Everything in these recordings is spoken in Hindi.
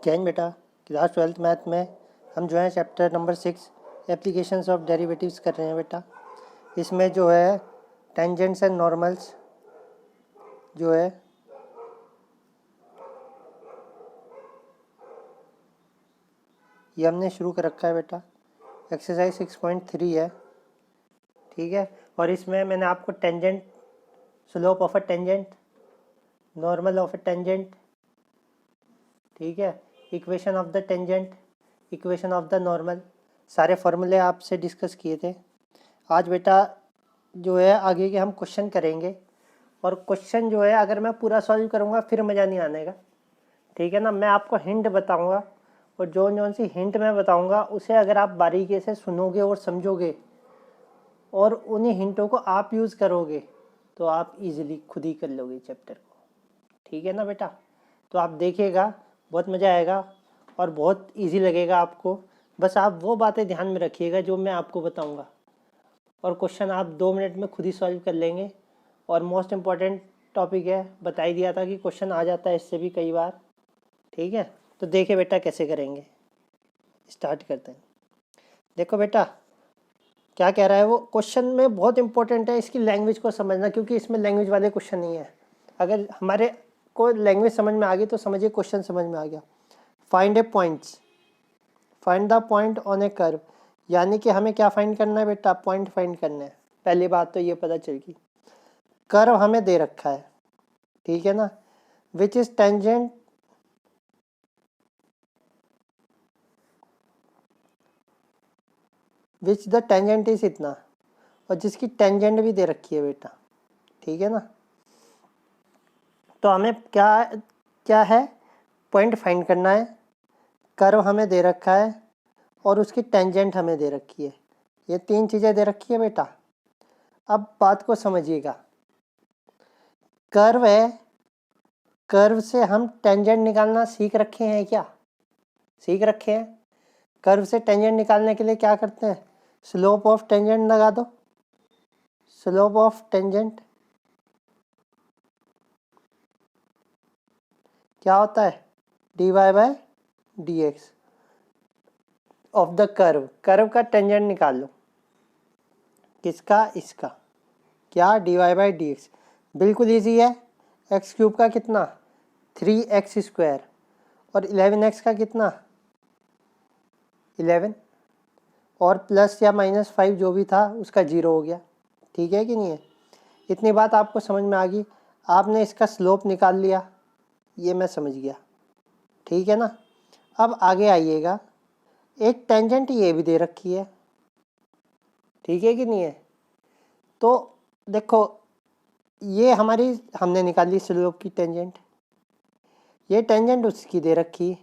जैन बेटा, क्लास 12th मैथ में हम जो है chapter number 6 applications of derivatives कर रहे हैं बेटा। इसमें जो है टेंजेंट्स एंड नॉर्मल्स जो है ये हमने शुरू कर रखा है बेटा। एक्सरसाइज 6.3 है, ठीक है। और इसमें मैंने आपको tangent, slope of a tangent, normal of a tangent, ठीक है, equation of the tangent, equation of the normal, सारे फॉर्मूले आपसे डिस्कस किए थे। आज बेटा जो है आगे के हम क्वेश्चन करेंगे, और क्वेश्चन जो है अगर मैं पूरा सॉल्व करूँगा फिर मज़ा नहीं आने का, ठीक है ना। मैं आपको हिंट बताऊँगा, और जो सी हिंट मैं बताऊँगा उसे अगर आप बारीकी से सुनोगे और समझोगे और उन्हीं हिंटों को आप यूज़ करोगे तो आप इजीली खुद ही कर लोगे चैप्टर को, ठीक है ना बेटा। तो आप देखिएगा, बहुत मज़ा आएगा और बहुत इजी लगेगा आपको। बस आप वो बातें ध्यान में रखिएगा जो मैं आपको बताऊँगा, और क्वेश्चन आप 2 मिनट में खुद ही सॉल्व कर लेंगे। और मोस्ट इम्पॉर्टेंट टॉपिक है, बता ही दिया था कि क्वेश्चन आ जाता है इससे भी कई बार, ठीक है। तो देखिए बेटा कैसे करेंगे, स्टार्ट करते हैं। देखो बेटा क्या कह रहा है वो, क्वेश्चन में बहुत इंपॉर्टेंट है इसकी लैंग्वेज को समझना, क्योंकि इसमें लैंग्वेज वाले क्वेश्चन नहीं है। अगर हमारे को लैंग्वेज समझ में आ गई तो समझिए क्वेश्चन समझ में आ गया। Find A points, find the point on A curve, यानी कि हमें क्या फाइंड करना है बेटा, पॉइंट फाइंड करना है। पहली बात तो ये पता चल गई। कर्व हमें दे रखा है, ठीक है ना, which is tangent which the tangent is इतना, और जिसकी टेंजेंट भी दे रखी है बेटा, ठीक है ना। तो हमें क्या क्या है, पॉइंट फाइंड करना है, कर्व हमें दे रखा है और उसकी टेंजेंट हमें दे रखी है। ये 3 चीज़ें दे रखी है बेटा। अब बात को समझिएगा, कर्व है, कर्व से हम टेंजेंट निकालना सीख रखे हैं क्या, सीख रखे हैं। कर्व से टेंजेंट निकालने के लिए क्या करते हैं, स्लोप ऑफ टेंजेंट लगा दो। स्लोप ऑफ टेंजेंट क्या होता है, dy by d x of the curve. Curve का टेंजेंट निकाल लो, किसका, इसका, क्या, dy बाई डी एक्स। बिल्कुल ईजी है। एक्स क्यूब का कितना, 3x², और 11x का कितना, 11, और प्लस या -5 जो भी था उसका 0 हो गया, ठीक है कि नहीं है। इतनी बात आपको समझ में आ गई। आपने इसका स्लोप निकाल लिया, ये मैं समझ गया, ठीक है ना। अब आगे आइएगा, एक टेंजेंट ये भी दे रखी है, ठीक है कि नहीं है। तो देखो ये हमारी हमने निकाली स्लोप की टेंजेंट, ये टेंजेंट उसकी दे रखी है,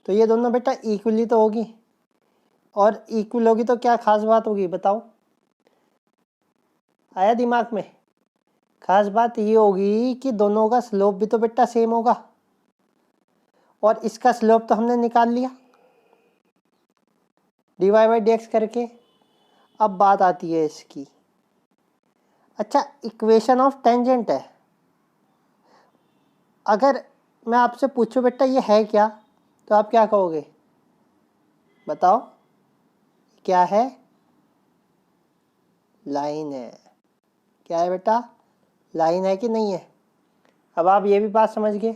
तो ये दोनों बेटा इक्वली तो होगी, और इक्वल होगी तो क्या खास बात होगी बताओ, आया दिमाग में। खास बात ये होगी कि दोनों का स्लोप भी तो बेटा सेम होगा, और इसका स्लोप तो हमने निकाल लिया dy बाई डी एक्स करके। अब बात आती है इसकी, अच्छा इक्वेशन ऑफ टेंजेंट है। अगर मैं आपसे पूछूं बेटा ये है क्या, तो आप क्या कहोगे बताओ, क्या है, लाइन है। क्या है बेटा, लाइन है कि नहीं है। अब आप ये भी बात समझ गए,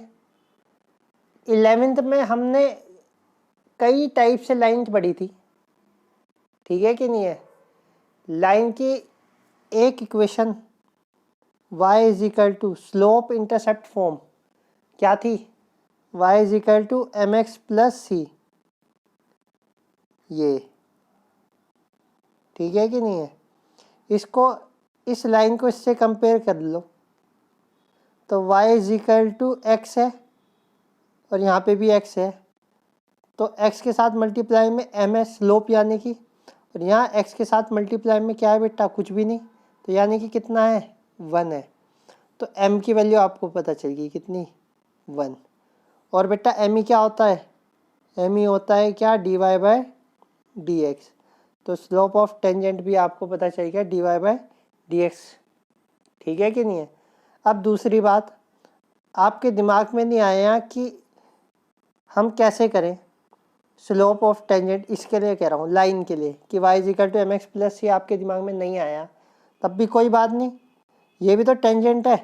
11th में हमने कई टाइप से लाइन पढ़ी थी, ठीक है कि नहीं है। लाइन की एक equation y is equal to slope intercept form क्या थी, y is equal to M x plus C, ये ठीक है कि नहीं है। इसको, इस लाइन को इससे कंपेयर कर लो, तो y is equal to x है, और यहाँ पे भी x है, तो x के साथ मल्टीप्लाई में m है स्लोप यानी कि, और यहाँ x के साथ मल्टीप्लाई में क्या है बेटा, कुछ भी नहीं, तो यानी कि कितना है, 1 है। तो m की वैल्यू आपको पता चल गई कितनी, 1। और बेटा m ही क्या होता है, m ही होता है क्या, dy बाय डी एक्स। तो स्लोप ऑफ टेंजेंट भी आपको पता चल गया dy बाय डी एक्स, ठीक है कि नहीं है। अब दूसरी बात, आपके दिमाग में नहीं आया कि हम कैसे करें स्लोप ऑफ टेंजेंट, इसके लिए कह रहा हूँ लाइन के लिए कि y is equal to M x plus, ये आपके दिमाग में नहीं आया तब भी कोई बात नहीं, ये भी तो टेंजेंट है,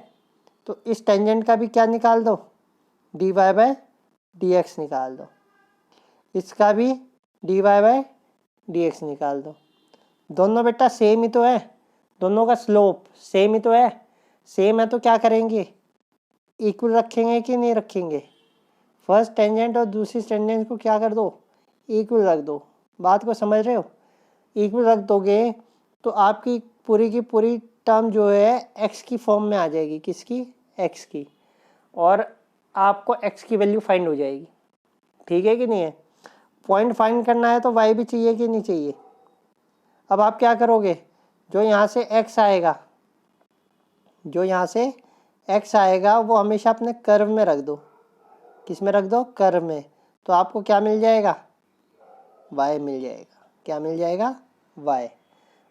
तो इस टेंजेंट का भी क्या निकाल दो, dy बाय dx निकाल दो, इसका भी dy बाय dx निकाल दो। दोनों बेटा सेम ही तो है, दोनों का स्लोप सेम ही तो है, सेम है तो क्या करेंगे, इक्वल रखेंगे कि नहीं रखेंगे, फर्स्ट टेंजेंट और दूसरी टेंजेंट को क्या कर दो, इक्वल रख दो। बात को समझ रहे हो, इक्वल रख दोगे तो आपकी पूरी की पूरी टर्म जो है एक्स की फॉर्म में आ जाएगी, किसकी, एक्स की, और आपको एक्स की वैल्यू फाइंड हो जाएगी। ठीक है कि नहीं है, पॉइंट फाइंड करना है तो वाई भी चाहिए कि नहीं चाहिए। अब आप क्या करोगे, जो यहाँ से एक्स आएगा, जो यहाँ से एक्स आएगा वो हमेशा अपने कर्व में रख दो, किस में रख दो, कर्व में, तो आपको क्या मिल जाएगा, y मिल जाएगा, क्या मिल जाएगा, y,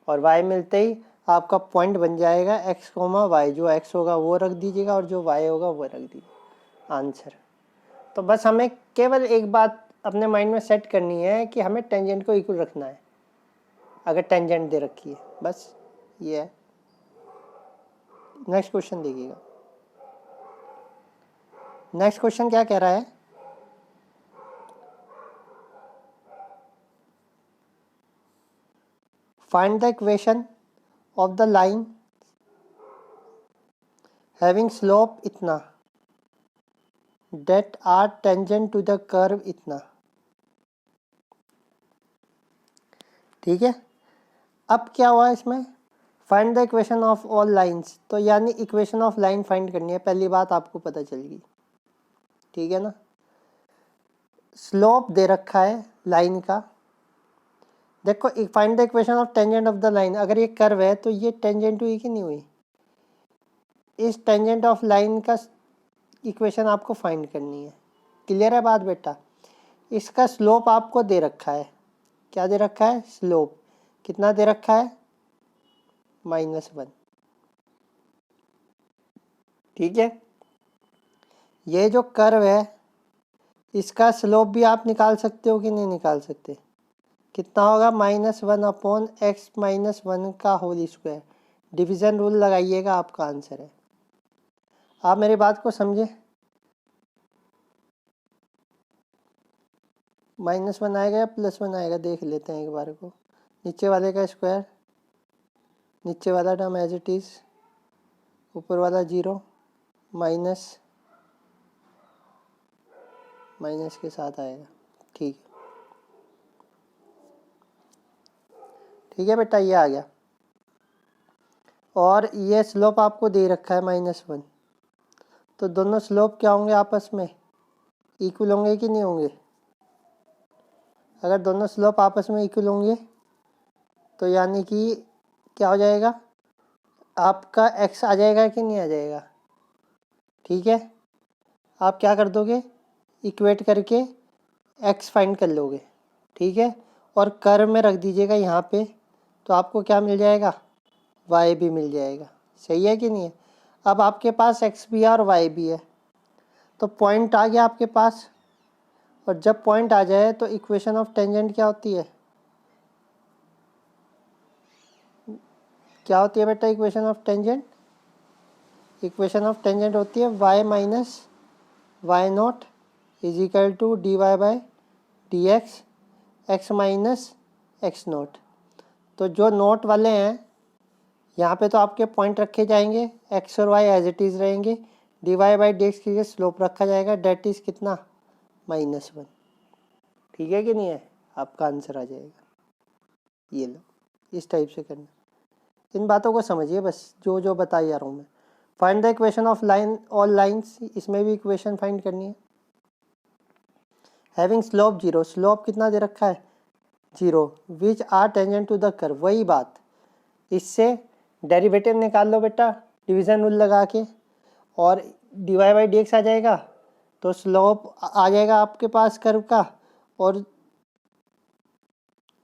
और y मिलते ही आपका पॉइंट बन जाएगा x, y, जो x होगा वो रख दीजिएगा और जो y होगा वो रख दीजिएगा, आंसर। तो बस हमें केवल एक बात अपने माइंड में सेट करनी है कि हमें टेंजेंट को इक्वल रखना है, अगर टेंजेंट दे रखी है, बस ये है। नेक्स्ट क्वेश्चन देखिएगा, नेक्स्ट क्वेश्चन क्या कह रहा है, find the equation of the line having slope इतना that are tangent to the curve इतना। ठीक है, अब क्या हुआ इसमें, find the equation of all lines, तो यानी इक्वेशन ऑफ लाइन फाइंड करनी है, पहली बात आपको पता चल गई। ठीक है ना, स्लोप दे रखा है लाइन का, देखो find the equation of tangent of the line, अगर ये कर्व है तो ये टेंजेंट हुई कि नहीं हुई, इस टेंजेंट ऑफ लाइन का इक्वेशन आपको फाइंड करनी है। क्लियर है बात बेटा, इसका स्लोप आपको दे रखा है, क्या दे रखा है, स्लोप कितना दे रखा है, -1। ठीक है, ये जो कर्व है इसका स्लोप भी आप निकाल सकते हो कि नहीं निकाल सकते, कितना होगा, -1/x-1 का होल स्क्वायर, डिवीजन रूल लगाइएगा, आपका आंसर है। आप मेरी बात को समझे, -1 आएगा या +1 आएगा, देख लेते हैं एक बार को, नीचे वाले का स्क्वायर, नीचे वाला टर्म एज इट इज़, ऊपर वाला 0, माइनस के साथ आएगा। ठीक है, ठीक है बेटा, ये आ गया, और ये स्लोप आपको दे रखा है -1, तो दोनों स्लोप क्या होंगे, आपस में इक्वल होंगे कि नहीं होंगे, अगर दोनों स्लोप आपस में इक्वल होंगे तो यानी कि क्या हो जाएगा, आपका x आ जाएगा कि नहीं आ जाएगा। ठीक है, आप क्या कर दोगे, इक्वेट करके x फाइंड कर लोगे। ठीक है, और कर्व में रख दीजिएगा यहाँ पे, तो आपको क्या मिल जाएगा, y भी मिल जाएगा। सही है कि नहीं है, अब आपके पास x भी है और y भी है, तो पॉइंट आ गया आपके पास, और जब पॉइंट आ जाए तो इक्वेशन ऑफ टेंजेंट क्या होती है, क्या होती है बेटा equation of tangent, equation of tangent होती है y minus y not is equal to d Y by D x, x minus x not. तो जो नोट वाले हैं यहाँ पे तो आपके पॉइंट रखे जाएंगे, एक्स और वाई एज इट इज़ रहेंगे, d Y by D x की स्लोप रखा जाएगा, डेट इज़ कितना, -1। ठीक है कि नहीं है, आपका आंसर आ जाएगा। ये लो, इस टाइप से करना, इन बातों को समझिए बस, जो जो बता जा रहा हूँ मैं। Find the equation of line all lines, इसमें भी इक्वेशन फाइंड करनी है। हैविंग स्लोप 0, स्लोप कितना दे रखा है, 0, which are tangent to the curve, वही बात, इससे डेरिवेटिव निकाल लो बेटा डिवीज़न रूल लगा के, और D Y by D X आ जाएगा, तो स्लोप आ जाएगा आपके पास कर्व का, और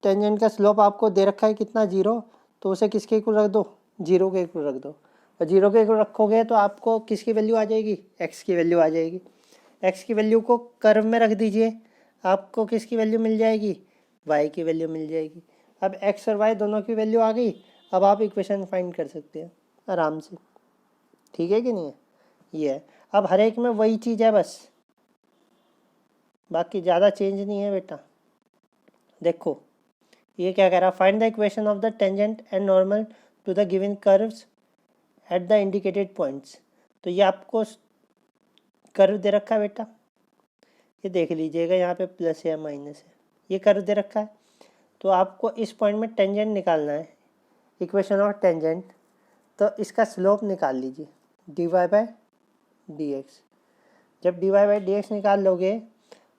टेंजेंट का स्लोप आपको दे रखा है कितना, 0, तो उसे किसके इक्वल रख दो, 0 के इक्वल रख दो, और 0 के इक्वल रखोगे तो आपको किसकी वैल्यू आ जाएगी, x की वैल्यू आ जाएगी। एक्स की वैल्यू को कर्व में रख दीजिए, आपको किसकी वैल्यू मिल जाएगी, वाई की वैल्यू मिल जाएगी। अब एक्स और वाई दोनों की वैल्यू आ गई, अब आप इक्वेशन फाइंड कर सकते हैं आराम से, ठीक है कि नहीं है, ये है। अब हर एक में वही चीज़ है बस, बाकी ज़्यादा चेंज नहीं है बेटा। देखो ये क्या कह रहा है, find the equation of the tangent and normal to the given curves at the indicated points. तो ये आपको कर्व दे रखा है बेटा, ये देख लीजिएगा, यहाँ पे प्लस है माइनस है, ये कर्व दे रखा है। तो आपको इस पॉइंट में टेंजेंट निकालना है, इक्वेशन ऑफ टेंजेंट। तो इसका स्लोप निकाल लीजिए, D Y by D X. जब D Y by D x निकाल लोगे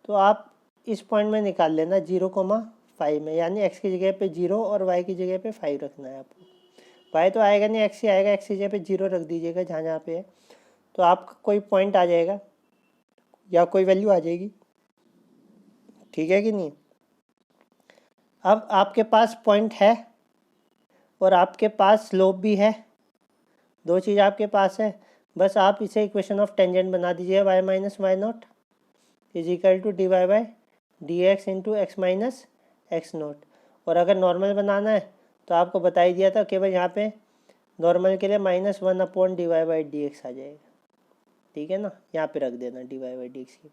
तो आप इस पॉइंट में निकाल लेना 0,5 में, यानी एक्स की जगह पे 0 और वाई की जगह पे 5 रखना है आपको। वाई तो आएगा नहीं, एक्स ही आएगा, एक्स की जगह पे 0 रख दीजिएगा जहाँ जहाँ पे है, तो आपका कोई पॉइंट आ जाएगा या कोई वैल्यू आ जाएगी, ठीक है कि नहीं। अब आपके पास पॉइंट है और आपके पास स्लोप भी है, दो चीज़ आपके पास है, बस आप इसे इक्वेशन ऑफ टेंजेंट बना दीजिए, y minus y not is equal to d Y by D x into x minus x not. और अगर नॉर्मल बनाना है तो आपको बता ही दिया था, केवल यहाँ पे नॉर्मल के लिए -1 upon D Y by D X आ जाएगा, ठीक है ना, यहाँ पे रख देना D Y by D x की,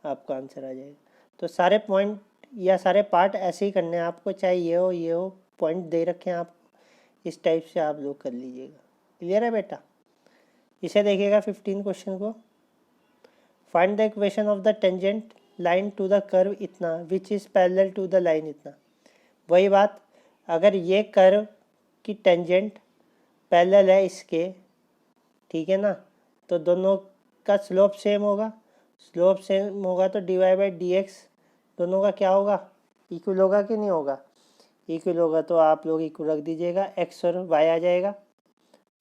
आपका आंसर आ जाएगा। तो सारे पॉइंट या सारे पार्ट ऐसे ही करने हैं आपको, चाहे ये हो पॉइंट दे रखे हैं आपको, इस टाइप से आप लोग कर लीजिएगा। क्लियर है बेटा। इसे देखिएगा 15 क्वेश्चन को, find the equation of the tangent line to the curve इतना which is parallel to the line इतना। वही बात, अगर ये कर्व की टेंजेंट पैरेलल है इसके, ठीक है ना, तो दोनों का स्लोप सेम होगा, स्लोप सेम होगा तो d Y by D x दोनों का क्या होगा, इक्वल होगा कि नहीं होगा, इक्वल होगा। तो आप लोग इक्वल रख दीजिएगा, एक्स और वाई आ जाएगा,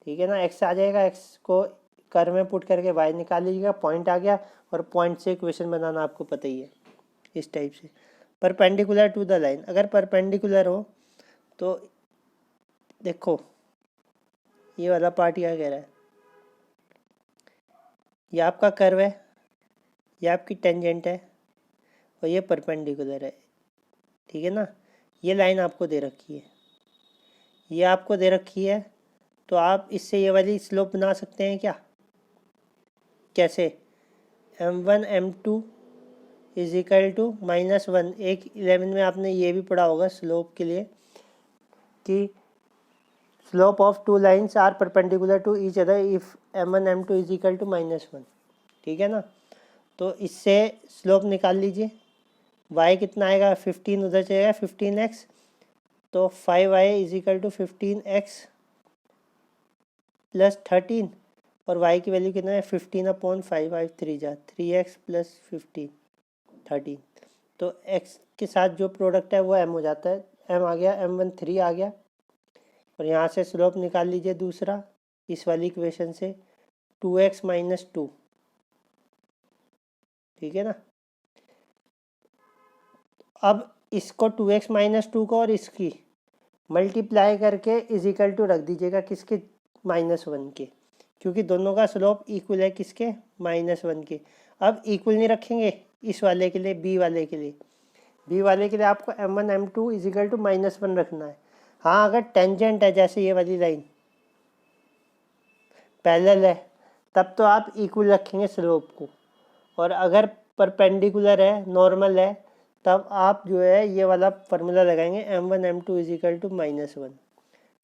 ठीक है ना, एक्स आ जाएगा, एक्स को कर्व में पुट करके वाई निकाल लीजिएगा, पॉइंट आ गया, और पॉइंट से इक्वेशन बनाना आपको पता ही है, इस टाइप से परपेंडिकुलर टू द लाइन। अगर परपेंडिकुलर हो तो देखो ये वाला पार्ट क्या कह रहा है, ये आपका कर्व है, ये आपकी टेंजेंट है और ये परपेंडिकुलर है, ठीक है ना। ये लाइन आपको दे रखी है, ये आपको दे रखी है, तो आप इससे ये वाली स्लोप बना सकते हैं क्या, कैसे, m1 m2 is equal to -1। एक 11 में आपने ये भी पढ़ा होगा स्लोप के लिए कि slope of two lines are perpendicular to each other if m1 m2 is equal to -1, ठीक है ना। तो इससे स्लोप निकाल लीजिए, y कितना आएगा 15, उधर चलेगा 15x, तो 5y is equal to 15x plus 13, और y की वैल्यू कितना है 15/5, 3 जा 3x प्लस 15 13। तो x के साथ जो प्रोडक्ट है वो m हो जाता है, m आ गया, m1 3 आ गया, और यहाँ से स्लोप निकाल लीजिए दूसरा इस वाली इक्वेशन से 2x माइनस 2, ठीक है ना। अब इसको 2x माइनस 2 को और इसकी मल्टीप्लाई करके इज इक्वल टू रख दीजिएगा किसके, -1 के, क्योंकि दोनों का स्लोप इक्वल है किसके, -1 के। अब इक्वल नहीं रखेंगे इस वाले के लिए, बी वाले के लिए, बी वाले के लिए आपको m1 m2 is equal to -1 रखना है। हाँ अगर टेंजेंट है, जैसे ये वाली लाइन पैरेलल है, तब तो आप इक्वल रखेंगे स्लोप को, और अगर परपेंडिकुलर है, नॉर्मल है, तब आप जो है ये वाला फार्मूला लगाएंगे m1 m2 is equal to -1,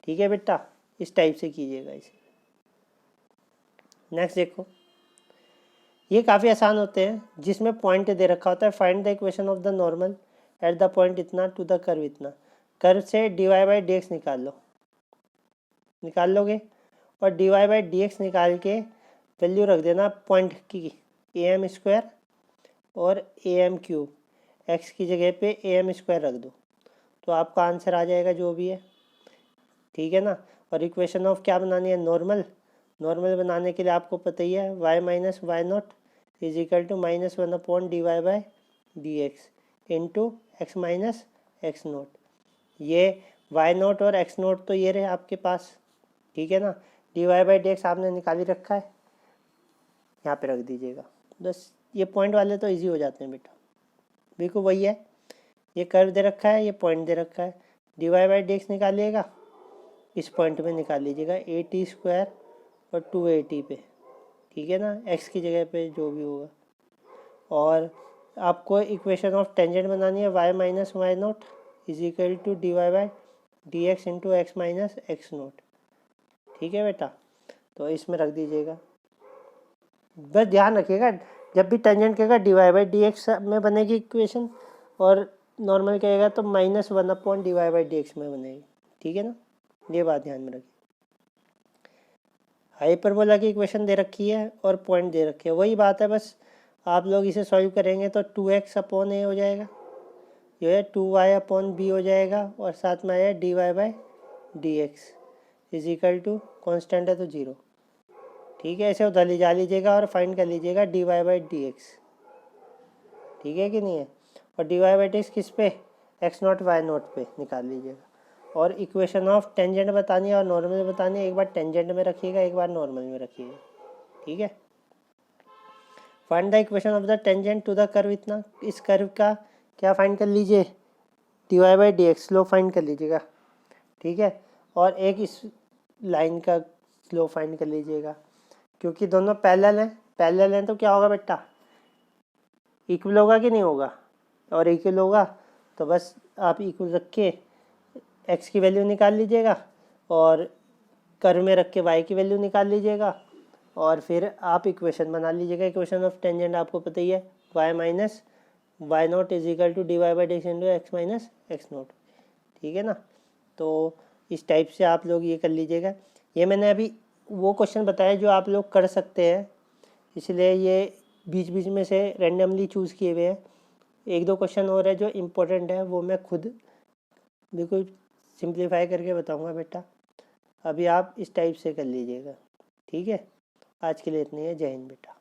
ठीक है बेटा, इस टाइप से कीजिएगा इसे। नेक्स्ट देखो, ये काफ़ी आसान होते हैं, जिसमें पॉइंट दे रखा होता है, find the equation of the normal at the point इतना टू द कर्व इतना। कर्व से d Y by D x निकाल लो, निकाल लोगे, और D Y by D x निकाल के वैल्यू रख देना पॉइंट की, am² और am³ एक्स की जगह पे am² रख दो, तो आपका आंसर आ जाएगा जो भी है, ठीक है ना। और इक्वेशन ऑफ क्या बनानी है, नॉर्मल, नॉर्मल बनाने के लिए आपको पता ही है, y minus y not is equal to -1 upon D Y by D x into x minus x not. ये y नोट और x नोट तो ये रहे आपके पास, ठीक है ना। D Y by D x आपने निकाल ही रखा है, यहाँ पे रख दीजिएगा, बस ये पॉइंट वाले तो इजी हो जाते हैं बेटा, बिल्कुल वही है, ये कर्व दे रखा है, ये पॉइंट दे रखा है, dy बाई डी एक्स निकालिएगा, इस पॉइंट पे निकाल लीजिएगा a t² और 2at पे, ठीक है ना, x की जगह पे जो भी होगा। और आपको इक्वेशन ऑफ टेंजेंट बनानी है, y minus y not is equal to dy by D x into x minus x not, ठीक है बेटा। तो इसमें रख दीजिएगा, बस ध्यान रखिएगा जब भी टेंजेंट कहेगा dy बाई डी एक्स में बनेगी इक्वेशन, और नॉर्मल कहेगा तो -1 dy बाई डी एक्स में बनेगी, ठीक है ना, ये बात ध्यान में रखिए। हाइपरबोला की इक्वेशन दे रखी है और पॉइंट दे रखे है, वही बात है, बस आप लोग इसे सॉल्व करेंगे तो 2x अपॉन ए हो जाएगा, जो है 2y अपॉन बी हो जाएगा, और साथ में आया dy by D x is equal to constant है तो 0, ठीक है। ऐसे उधर ले जा लीजिएगा और फाइंड कर लीजिएगा dy बाई डी एक्स, ठीक है कि नहीं है, और dy बाई डी एक्स किस पे, x नॉट y नॉट पे निकाल लीजिएगा। और इक्वेशन ऑफ टेंजेंट बतानी है और नॉर्मल बतानी है, एक बार टेंजेंट में रखिएगा, एक बार नॉर्मल में रखिएगा, ठीक है। Find the equation of the tangent to the curve, इतना इस कर्व का क्या फाइंड कर लीजिए, dy by D x slope find कर लीजिएगा, ठीक है। और एक इस लाइन का स्लोप फाइंड कर लीजिएगा, क्योंकि दोनों पैरेलल हैं तो क्या होगा बेटा, इक्वल होगा कि नहीं होगा, और इक्वल होगा तो बस आप इक्वल रख के x की वैल्यू निकाल लीजिएगा, और कर्व में रख के y की वैल्यू निकाल लीजिएगा, और फिर आप इक्वेशन बना लीजिएगा। इक्वेशन ऑफ टेंजेंट आपको पता ही है, y minus y not is equal to dy by D x into x minus x not, ठीक है ना। तो इस टाइप से आप लोग ये कर लीजिएगा। ये मैंने अभी वो क्वेश्चन बताया जो आप लोग कर सकते हैं, इसलिए ये बीच बीच में से रैंडमली चूज़ किए हुए हैं। एक दो क्वेश्चन और है जो इम्पोर्टेंट है, वो मैं खुद बिल्कुल सिंप्लीफाई करके बताऊंगा बेटा, अभी आप इस टाइप से कर लीजिएगा, ठीक है। आज के लिए इतनी है, जय हिंद बेटा।